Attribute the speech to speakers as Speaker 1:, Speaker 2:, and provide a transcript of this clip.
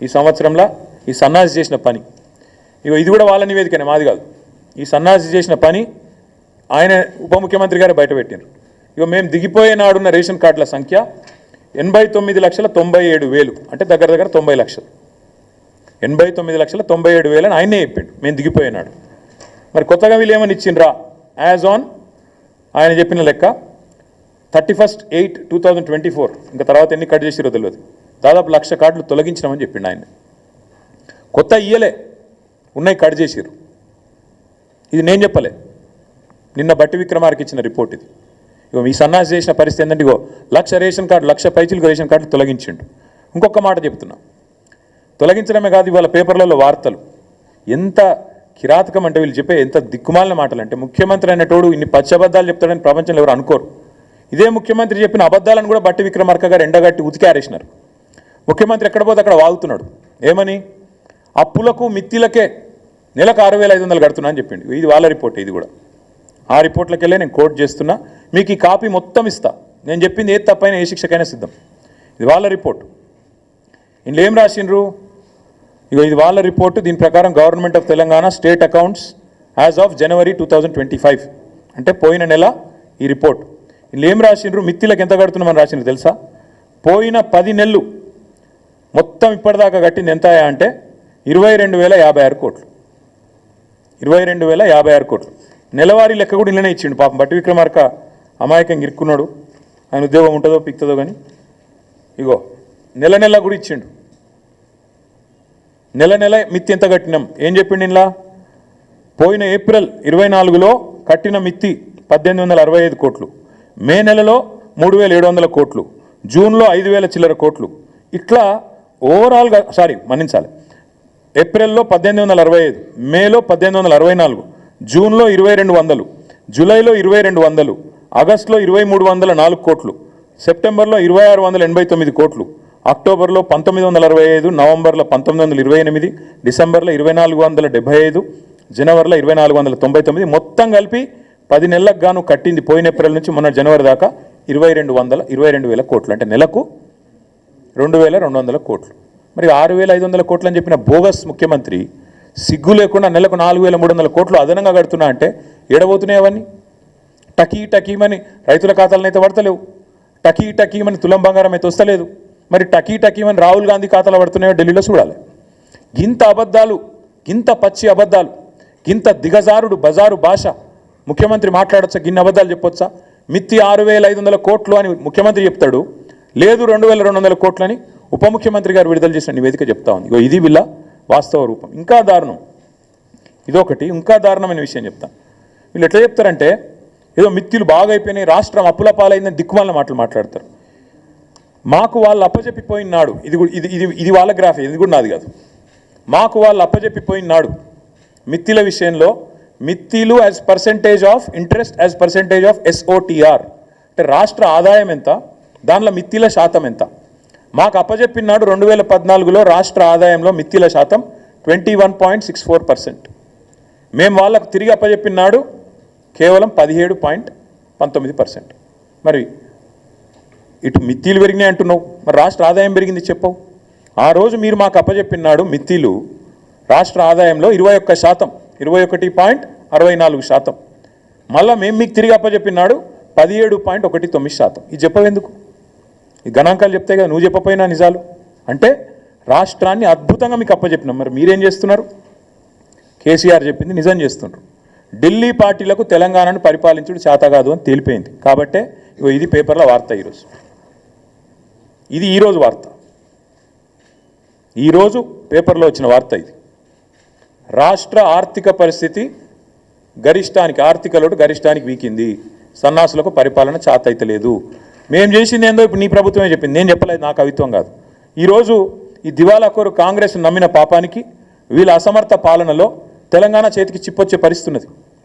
Speaker 1: ఈ సంవత్సరంలో ఈ సన్నాసి చేసిన పని. ఇగో ఇది కూడా వాళ్ళ నివేదికనే, మాది కాదు. ఈ సన్నాసి చేసిన పని ఆయన ఉప ముఖ్యమంత్రి గారు బయటపెట్టారు. ఇగో మేము దిగిపోయే నాడున్న రేషన్ కార్డుల సంఖ్య 89,97,000, అంటే దగ్గర దగ్గర 90 లక్షలు. 89,97,000 అని ఆయనే చెప్పాడు మేము దిగిపోయినాడు. మరి కొత్తగా వీళ్ళు ఏమని ఇచ్చిండ్రా? యాజ్ ఆన్ ఆయన చెప్పిన లెక్క 31/8/2024, ఇంకా తర్వాత ఎన్ని కట్ చేసిరో తెలియదు, దాదాపు 1,00,000 కార్డులు తొలగించినామని చెప్పిండు ఆయన. కొత్త ఇయ్యలే, ఉన్నాయి కట్ చేసిరు. ఇది నేను చెప్పలే, నిన్న బట్టి విక్రమార్కి ఇచ్చిన రిపోర్ట్ ఇది. ఇగో మీ సన్నాసి చేసిన పరిస్థితి ఏంటంటే ఇగో 1,00,000 రేషన్ కార్డు, 1,00,000 పైచీలకు రేషన్ కార్డులు తొలగించిండు. ఇంకొక మాట చెప్తున్నా, తొలగించడమే కాదు, ఇవాళ పేపర్లలో వార్తలు ఎంత కిరాతకం అంటే వీళ్ళు చెప్పే ఎంత దిక్కుమాలిన మాటలు అంటే, ముఖ్యమంత్రి అనేటోడు ఇన్ని పచ్చబద్దాలు చెప్తాడని ప్రపంచంలో ఎవరు అనుకోరు. ఇదే ముఖ్యమంత్రి చెప్పిన అబద్ధాలను కూడా బట్టి విక్రమార్క గారు ఎండగట్టి ఉతికారేసినారు. ముఖ్యమంత్రి ఎక్కడ పోతే అక్కడ వాగుతున్నాడు. ఏమని? అప్పులకు మిత్తిలకే నెలకు 6,500 కడుతున్నా అని చెప్పిండు. ఇది వాళ్ళ రిపోర్ట్. ఇది కూడా ఆ రిపోర్ట్లకి వెళ్ళి నేను కోట్ చేస్తున్నా. మీకు ఈ కాపీ మొత్తం ఇస్తా. నేను చెప్పింది ఏది తప్పైనా ఏ శిక్షకైనా సిద్ధం. ఇది వాళ్ళ రిపోర్ట్. ఇందులో ఏం రాసిండ్రు? ఇగో ఇది వాళ్ళ రిపోర్టు. దీని ప్రకారం government of Telangana state accounts as of January 2025, అంటే పోయిన నెల ఈ రిపోర్ట్. ఇందులో ఏం రాసిండ్రు? మిత్తిలకు ఎంత కడుతున్నామని రాసిండ్రు తెలుసా? పోయిన 10 నెలలు మొత్తం ఇప్పటిదాకా కట్టింది ఎంత అంటే 22,056 కోట్లు. 22,056 కోట్లు. నెలవారీ లెక్క కూడా ఇళ్ళనే ఇచ్చిండు. పాపం బట్టి విక్రమార్క అమాయకంగా ఇరుక్కున్నాడు. ఆయన ఉద్యోగం ఉంటుందో పిక్తుందో కానీ ఇగో నెల నెల కూడా ఇచ్చిండు. నెల నెల మిత్తి ఎంత కట్టినాం ఏం చెప్పిండు ఇలా? పోయిన ఏప్రిల్ 24లో కట్టిన మిత్తి 1,865 కోట్లు, మే నెలలో 3,700 కోట్లు, జూన్లో 5,000 చిల్లర కోట్లు. ఇట్లా ఓవరాల్గా మన్నించాలి, ఏప్రిల్లో 1,865, మేలో 1,864, జూన్లో 2,200, జూలైలో 2,200, ఆగస్టులో 2,304 కోట్లు, సెప్టెంబర్లో 2,689 కోట్లు, అక్టోబర్లో 1,965, నవంబర్లో 1,928, డిసెంబర్లో 2,475, జనవరిలో 2,499, మొత్తం కలిపి 10 నెలలకు గాను కట్టింది పోయిన ఏప్రిల్ నుంచి మొన్న జనవరి దాకా 22,000 కోట్లు, అంటే నెలకు 2,200 కోట్లు. మరి 6,500 కోట్లు అని చెప్పిన బోగస్ ముఖ్యమంత్రి సిగ్గు లేకుండా నెలకు 4,300 కోట్లు అదనంగా కడుతున్నా అంటే ఏడబోతున్నాయి అవన్నీ? టకీమని రైతుల ఖాతాలను అయితే పడతలేవు, టకీమని తులం బంగారం అయితే వస్తలేదు. మరి టకీమని రాహుల్ గాంధీ ఖాతాలో పడుతున్నాయో ఢిల్లీలో చూడాలి. గింత అబద్ధాలు, గింత పచ్చి అబద్ధాలు, గింత దిగజారుడు బజారు భాష ముఖ్యమంత్రి మాట్లాడొచ్చా? గిన్ని అబద్ధాలు చెప్పొచ్చా? మిత్తి 6,500 కోట్లు అని ముఖ్యమంత్రి చెప్తాడు, లేదు 2,200 కోట్లు అని ఉప ముఖ్యమంత్రి గారు విడుదల చేసిన నివేదిక చెప్తా ఉంది. ఇగో ఇది వీళ్ళ వాస్తవ రూపం. ఇంకా దారుణం ఇదొకటి. ఇంకా దారుణమైన విషయం చెప్తాను. వీళ్ళు ఎట్లా చెప్తారంటే ఏదో మిత్తులు బాగా అయిపోయినాయి, రాష్ట్రం అప్పుల పాలైందని దిక్కుమాలిన మాటలు మాట్లాడతారు. మాకు వాళ్ళు అప్పచెప్పిపోయిన నాడు, ఇది వాళ్ళ గ్రాఫ్, ఇది కూడా నాది కాదు. మాకు వాళ్ళు అప్పచెప్పిపోయిన నాడు మిత్తిల విషయంలో మిత్తిలు as percentage of interest as percentage of SOTR, అంటే రాష్ట్ర ఆదాయం ఎంత, దానిలో మిత్తిల శాతం ఎంత. మాకు అప్పచెప్పినాడు 2014లో రాష్ట్ర ఆదాయంలో మిత్తిల శాతం 21.64%. మేము వాళ్ళకు తిరిగి అప్పచెప్పినాడు కేవలం 17.19%. మరి ఇటు మిత్తిలు పెరిగినాయి అంటున్నావు, మరి రాష్ట్ర ఆదాయం పెరిగింది చెప్పవు. ఆ రోజు మీరు మాకు అప్పచెప్పినాడు మిత్తిలు రాష్ట్ర ఆదాయంలో 21%, 21.64%. మళ్ళీ మేము మీకు తిరిగి అప్పచెప్పినాడు 17.19%. ఇది చెప్పవెందుకు? ఈ గణాంకాలు చెప్తే కదా, నువ్వు చెప్పపోయినా నిజాలు. అంటే రాష్ట్రాన్ని అద్భుతంగా మీకు అప్పచెప్పినాం, మరి మీరేం చేస్తున్నారు? కేసీఆర్ చెప్పింది నిజం చేస్తున్నారు. ఢిల్లీ పార్టీలకు తెలంగాణను పరిపాలించుడు చేత కాదు అని తేలిపోయింది. కాబట్టే ఇది పేపర్ల వార్త ఈరోజు. ఇది ఈరోజు వార్త, ఈరోజు పేపర్లో వచ్చిన వార్త ఇది. రాష్ట్ర ఆర్థిక పరిస్థితి గరిష్టానికి, ఆర్థిక లోటు గరిష్టానికి వీకింది, సన్నాసులకు పరిపాలన చేత అయితే లేదు. మేము చేసింది ఏందో ఇప్పుడు నీ ప్రభుత్వమే చెప్పింది, నేను చెప్పలేదు, నా కవిత్వం కాదు. ఈరోజు ఈ దివాలాకోరు కాంగ్రెస్ నమ్మిన పాపానికి వీళ్ళ అసమర్థ పాలనలో తెలంగాణ చేతికి చిప్పొచ్చే పరిస్థితి ఉన్నది.